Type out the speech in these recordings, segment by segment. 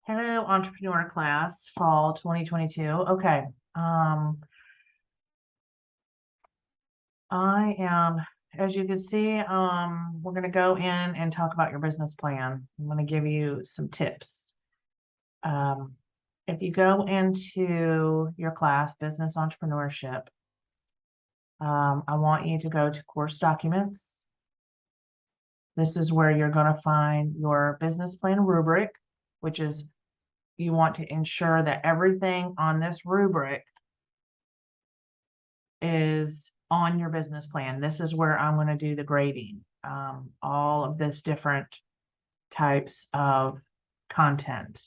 Hello, entrepreneur class, fall 2022. Okay. I am, as you can see, we're going to go in and talk about your business plan. I'm going to give you some tips. If you go into your class, Business Entrepreneurship, I want you to go to Course Documents. This is where you're going to find your business plan rubric, which is you want to ensure that everything on this rubric is on your business plan. This is where I'm going to do the grading, all of this different types of content.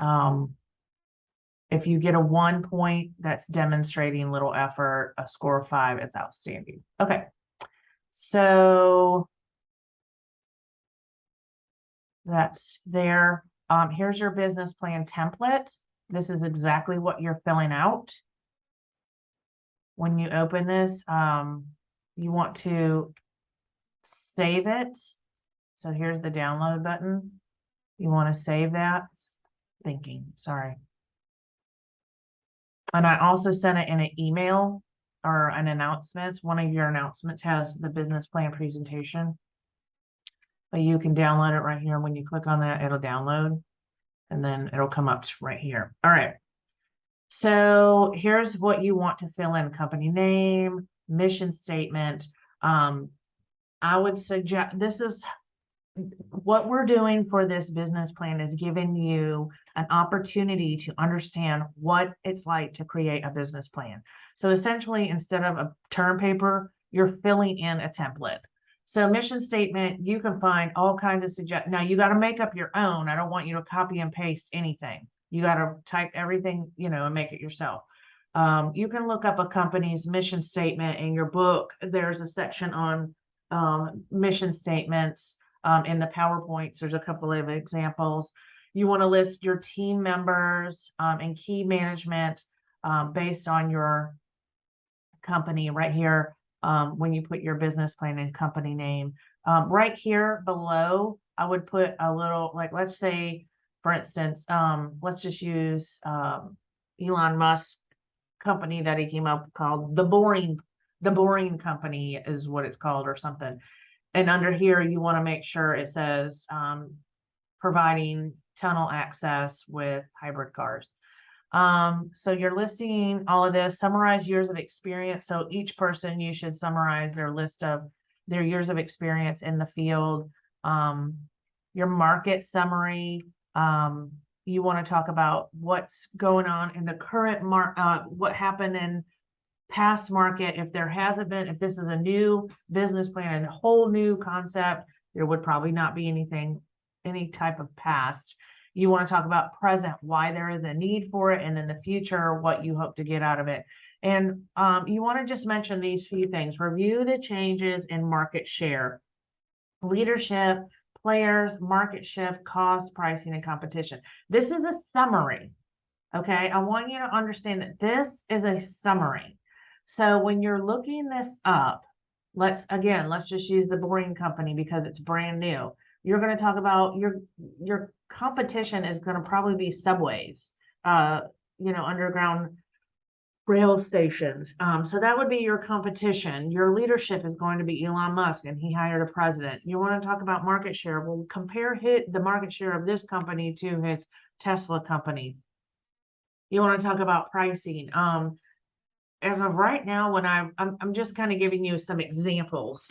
If you get a 1 point, that's demonstrating little effort. A score of 5, it's outstanding. Okay, so that's there. Here's your business plan template. This is exactly what you're filling out. When you open this, you want to save it. So here's the download button. You want to save that. Sorry. And I also sent it in an email or an announcement. One of your announcements has the business plan presentation. But you can download it right here. When you click on that, it'll download. And then it'll come up right here. All right. So here's what you want to fill in: company name, mission statement. I would suggest this is what we're doing for this business plan, is giving you an opportunity to understand what it's like to create a business plan. So essentially, instead of a term paper, you're filling in a template. So mission statement, you can find all kinds of suggestions. Now you got to make up your own. I don't want you to copy and paste anything. You got to type everything, and make it yourself. You can look up a company's mission statement in your book. There's a section on mission statements. In the PowerPoints, there's a couple of examples. You want to list your team members and key management based on your company right here. When you put your business plan and company name right here below, I would put a little, like, let's say, for instance, let's just use Elon Musk company that he came up called the Boring Company is what it's called, or something. And under here, you want to make sure it says providing tunnel access with hybrid cars. So you're listing all of this. Summarize years of experience. So each person, you should summarize their list of their years of experience in the field. Your market summary. You want to talk about what's going on in the current what happened in past market. If there hasn't been, if this is a new business plan and a whole new concept, there would probably not be any type of past. You want to talk about present, why there is a need for it, and then the future, what you hope to get out of it. And you want to just mention these few things: review the changes in market share, leadership, players, market shift, cost, pricing, and competition. This is a summary. Okay, I want you to understand that this is a summary. So when you're looking this up, let's just use the Boring Company because it's brand new. You're going to talk about your competition is going to probably be subways, underground rail stations. So that would be your competition. Your leadership is going to be Elon Musk, and he hired a president. You want to talk about market share. Well, compare the market share of this company to his Tesla company. You want to talk about pricing. As of right now, when I'm just kind of giving you some examples.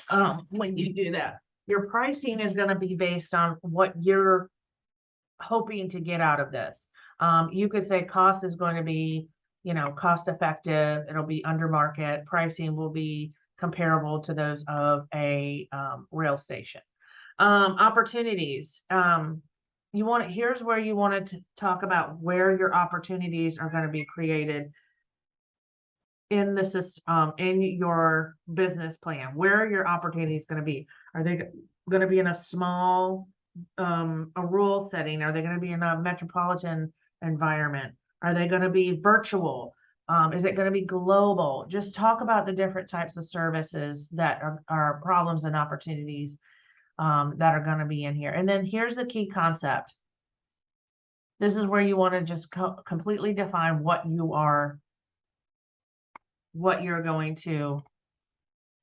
When you do that, your pricing is going to be based on what you're hoping to get out of this. You could say cost is going to be, cost effective. It'll be under market. Pricing will be comparable to those of a rail station. Opportunities. Here's where you wanted to talk about where your opportunities are going to be created in the system, in your business plan. Where are your opportunities going to be? Are they going to be in a small, a rural setting? Are they going to be in a metropolitan environment? Are they going to be virtual? Is it going to be global? Just talk about the different types of services that are problems and opportunities that are going to be in here. And then here's the key concept. This is where you want to just completely define what you're going to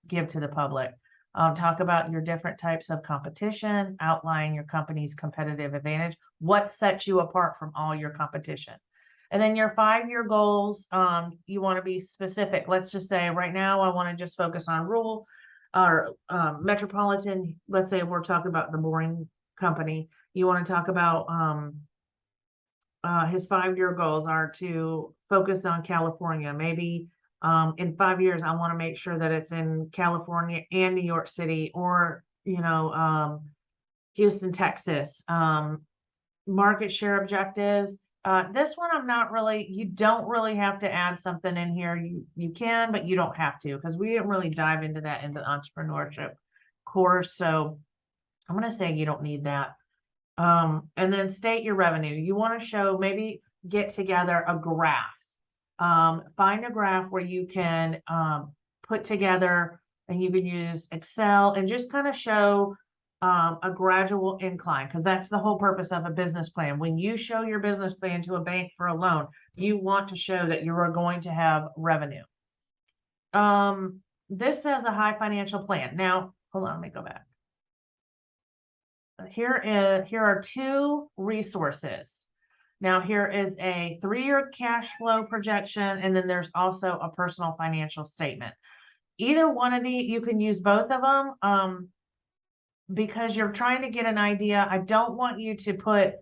give to the public. Talk about your different types of competition, outline your company's competitive advantage, what sets you apart from all your competition. And then your 5-year goals, you want to be specific. Let's just say right now, I want to just focus on rural or metropolitan. Let's say we're talking about the boring company. You want to talk about his 5-year goals are to focus on California. Maybe in 5 years, I want to make sure that it's in California and New York City, or, Houston, Texas. Market share objectives. This one, you don't really have to add something in here. You can, but you don't have to, because we didn't really dive into that in the entrepreneurship course. So I'm going to say you don't need that. And then state your revenue. You want to show, maybe get together a graph. Find a graph where you can put together, and you can use Excel and just kind of show a gradual incline, because that's the whole purpose of a business plan. When you show your business plan to a bank for a loan, you want to show that you are going to have revenue. This says a high financial plan. Now, hold on, let me go back. Here are 2 resources. Now, here is a 3-year cash flow projection, and then there's also a personal financial statement. Either one of these, you can use both of them because you're trying to get an idea. I don't want you to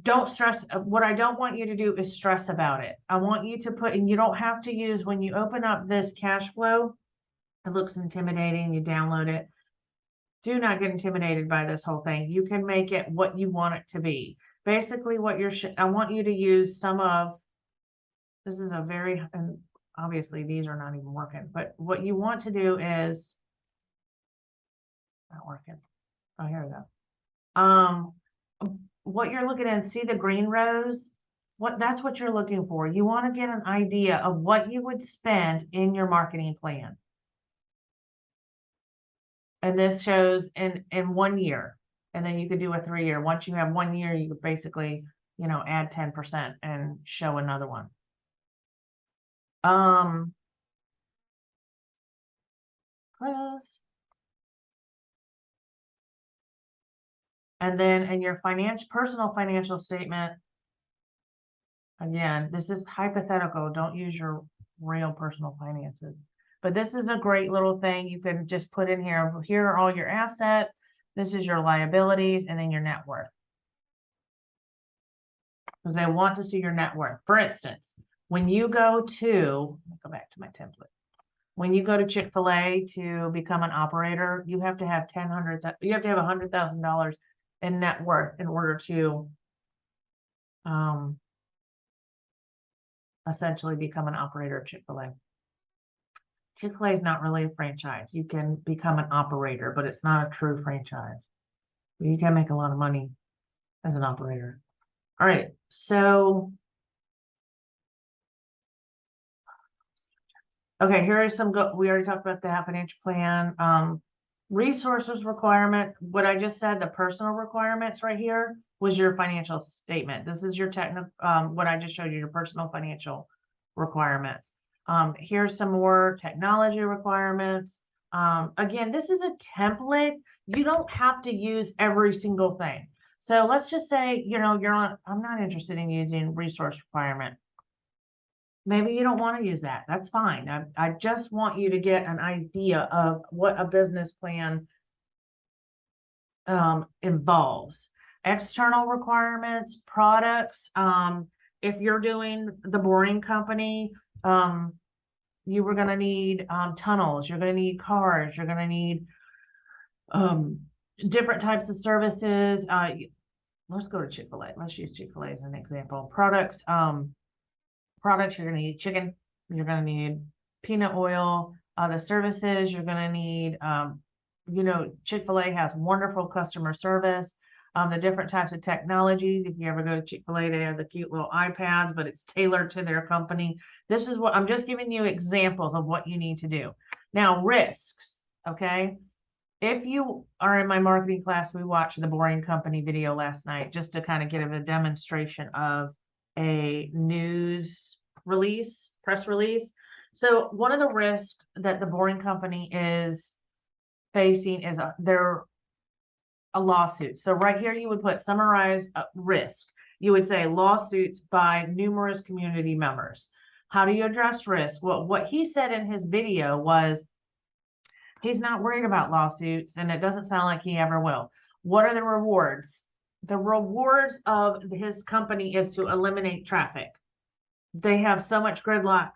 don't stress. What I don't want you to do is stress about it. I want you to put, and you don't have to use, when you open up this cash flow, it looks intimidating, you download it. Do not get intimidated by this whole thing. You can make it what you want it to be. Basically, I want you to use some of, this is and obviously these are not even working, but what you want to do is, not working. Oh, here we go. What you're looking at, see the green rows? That's what you're looking for. You want to get an idea of what you would spend in your marketing plan. And this shows in 1 year, and then you could do a 3-year. Once you have 1 year, you could basically, add 10% and show another one. Close. And then in your personal financial statement, again, this is hypothetical. Don't use your real personal finances. But this is a great little thing. You can just put in here, here are all your assets. This is your liabilities, and then your net worth. Because they want to see your net worth. For instance, when you go back to my template. When you go to Chick-fil-A to become an operator, you have to have $100,000 in net worth in order to essentially become an operator at Chick-fil-A. Chick-fil-A is not really a franchise. You can become an operator, but it's not a true franchise. You can make a lot of money as an operator. All right, so okay, here are some we already talked about the financial plan. Resources requirement, what I just said, the personal requirements right here was your financial statement. This is your technical, what I just showed you, your personal financial requirements. Here's some more technology requirements. Again, this is a template. You don't have to use every single thing. So let's just say, I'm not interested in using resource requirement. Maybe you don't want to use that. That's fine. I just want you to get an idea of what a business plan involves. External requirements, products. If you're doing the boring company, you were going to need tunnels. You're going to need cars. You're going to need different types of services. Let's go to Chick-fil-A. Let's use Chick-fil-A as an example. Products. Products, you're going to need chicken, you're going to need peanut oil. The services, you're going to need, Chick-fil-A has wonderful customer service. The different types of technologies. If you ever go to Chick-fil-A, they have the cute little iPads, but it's tailored to their company. This is what I'm just giving you examples of what you need to do. Now, risks, okay? if you are in my marketing class, we watched the Boring Company video last night just to kind of give a demonstration of a news release, press release. So one of the risks that the Boring Company is facing is they're a lawsuit. So right here, you would put summarize risk. You would say lawsuits by numerous community members. How do you address risk? Well, what he said in his video was he's not worried about lawsuits, and it doesn't sound like he ever will. What are the rewards? The rewards of his company is to eliminate traffic. They have so much gridlock.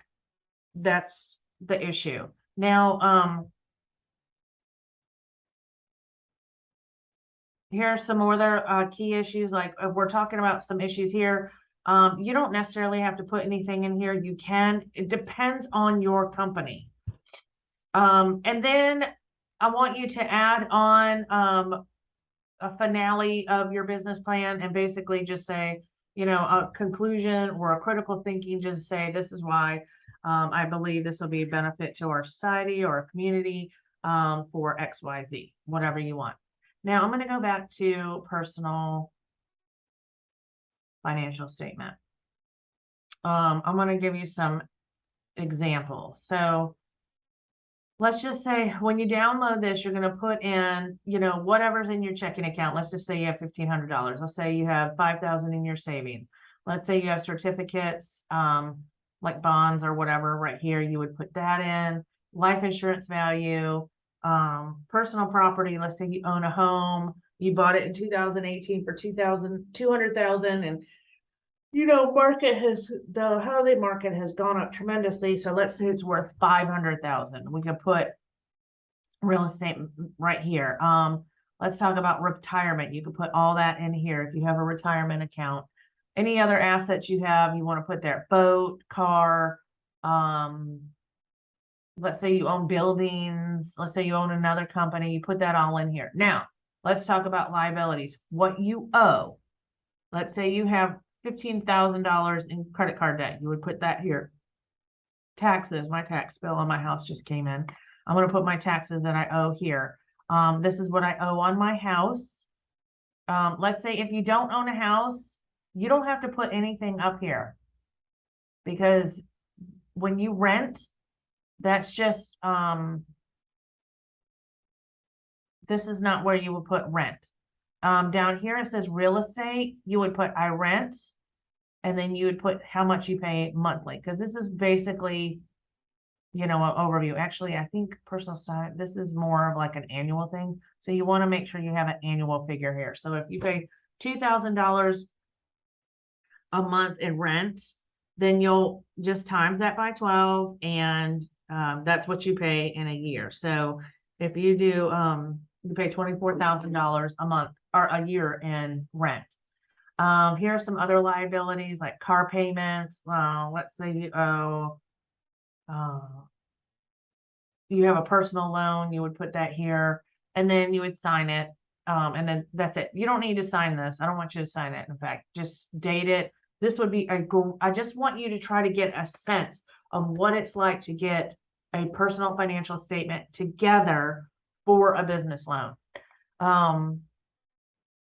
That's the issue. Now, here are some other key issues. Like if we're talking about some issues here, you don't necessarily have to put anything in here. You can, it depends on your company. And then I want you to add on a finale of your business plan and basically just say, you know, a conclusion or a critical thinking, just say, this is why I believe this will be a benefit to our society or our community for XYZ, whatever you want. Now I'm going to go back to personal financial statement. I'm going to give you some examples. So let's just say when you download this, you're going to put in, you know, whatever's in your checking account. Let's just say you have $1,500. Let's say you have $5,000 in your savings. Let's say you have certificates, like bonds or whatever right here. You would put that in. Life insurance value, personal property. Let's say you own a home. You bought it in 2018 for $200,000, and you know, the housing market has gone up tremendously. So let's say it's worth 500,000. We could put real estate right here. Let's talk about retirement. You could put all that in here if you have a retirement account. Any other assets you have, you want to put there. Boat, car, let's say you own buildings. Let's say you own another company. You put that all in here. Now, let's talk about liabilities. What you owe. Let's say you have $15,000 in credit card debt. You would put that here. Taxes, my tax bill on my house just came in. I'm going to put my taxes that I owe here. This is what I owe on my house. Let's say if you don't own a house, you don't have to put anything up here, because when you rent, that's just, this is not where you would put rent. Down here it says real estate. You would put I rent, and then you would put how much you pay monthly, because this is basically, you know, an overview. Actually, I think personal style, this is more of like an annual thing. So you want to make sure you have an annual figure here. So if you pay $2,000 a month in rent, then you'll just times that by 12, and that's what you pay in a year. So if you do, you pay $24,000 a month or a year in rent. Here are some other liabilities like car payments. Let's say you owe, you have a personal loan, you would put that here, and then you would sign it. And then that's it. You don't need to sign this. I don't want you to sign it. In fact, just date it. This would be I just want you to try to get a sense of what it's like to get a personal financial statement together for a business loan.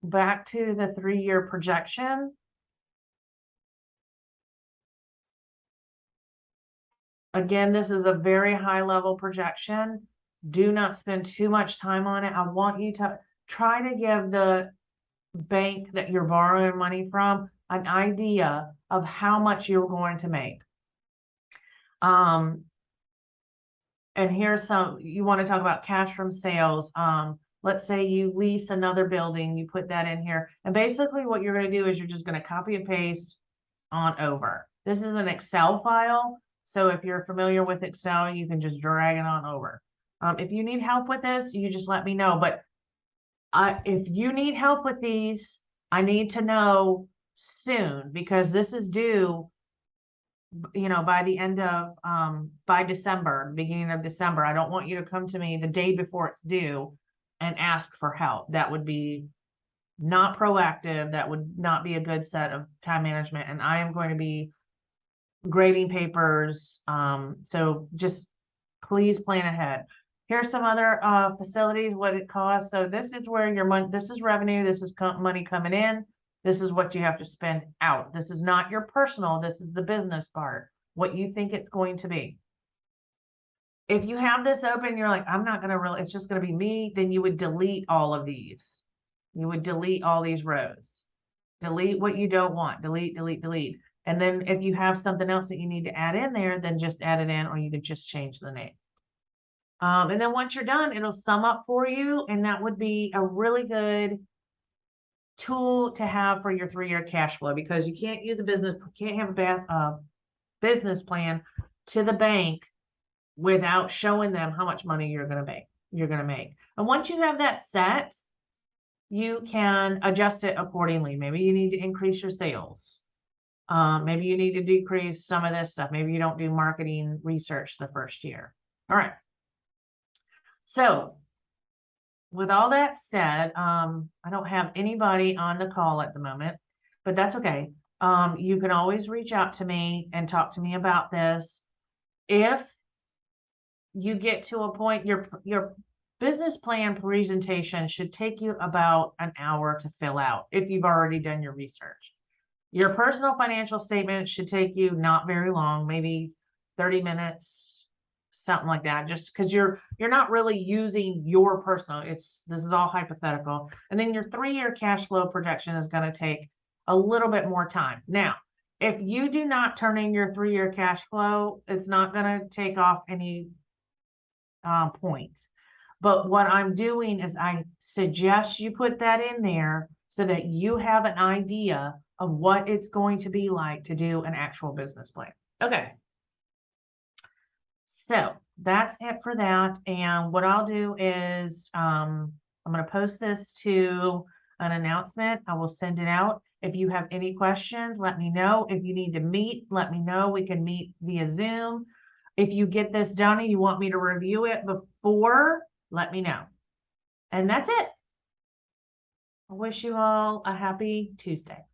Back to the 3-year projection. Again, this is a very high level projection. Do not spend too much time on it. I want you to try to give the bank that you're borrowing money from an idea of how much you're going to make. And here's some, you want to talk about cash from sales. Let's say you lease another building, you put that in here. And basically what you're going to do is you're just going to copy and paste on over. This is an Excel file. So if you're familiar with Excel, you can just drag it on over. If you need help with this, you just let me know. But if you need help with these, I need to know soon, because this is due, you know, by the end of, by December, beginning of December. I don't want you to come to me the day before it's due and ask for help. That would be not proactive. That would not be a good set of time management. And I am going to be grading papers. So just please plan ahead. Here's some other facilities, what it costs. So this is where your money, this is revenue, this is money coming in. This is what you have to spend out. This is not your personal, this is the business part, what you think it's going to be. If you have this open, you're like, I'm not going to really, it's just going to be me, then you would delete all of these. You would delete all these rows. Delete what you don't want. Delete, delete, delete. And then if you have something else that you need to add in there, then just add it in, or you could just change the name. And then once you're done, it'll sum up for you, and that would be a really good tool to have for your 3-year cash flow, because you can't use a business, can't have a business plan to the bank without showing them how much money you're going to make. And once you have that set, you can adjust it accordingly. Maybe you need to increase your sales. Maybe you need to decrease some of this stuff. Maybe you don't do marketing research the first year. All right. So with all that said, I don't have anybody on the call at the moment, but that's okay. You can always reach out to me and talk to me about this. If you get to a point, your business plan presentation should take you about an hour to fill out if you've already done your research. Your personal financial statement should take you not very long, maybe 30 minutes, something like that, just because you're not really using your personal, this is all hypothetical. And then your 3-year cash flow projection is going to take a little bit more time. Now, if you do not turn in your 3-year cash flow, it's not going to take off any points. But what I'm doing is I suggest you put that in there so that you have an idea of what it's going to be like to do an actual business plan. Okay. So that's it for that. And what I'll do is I'm going to post this to an announcement. I will send it out. If you have any questions, let me know. If you need to meet, let me know. We can meet via Zoom. If you get this done and you want me to review it before, let me know. And that's it. I wish you all a happy Tuesday.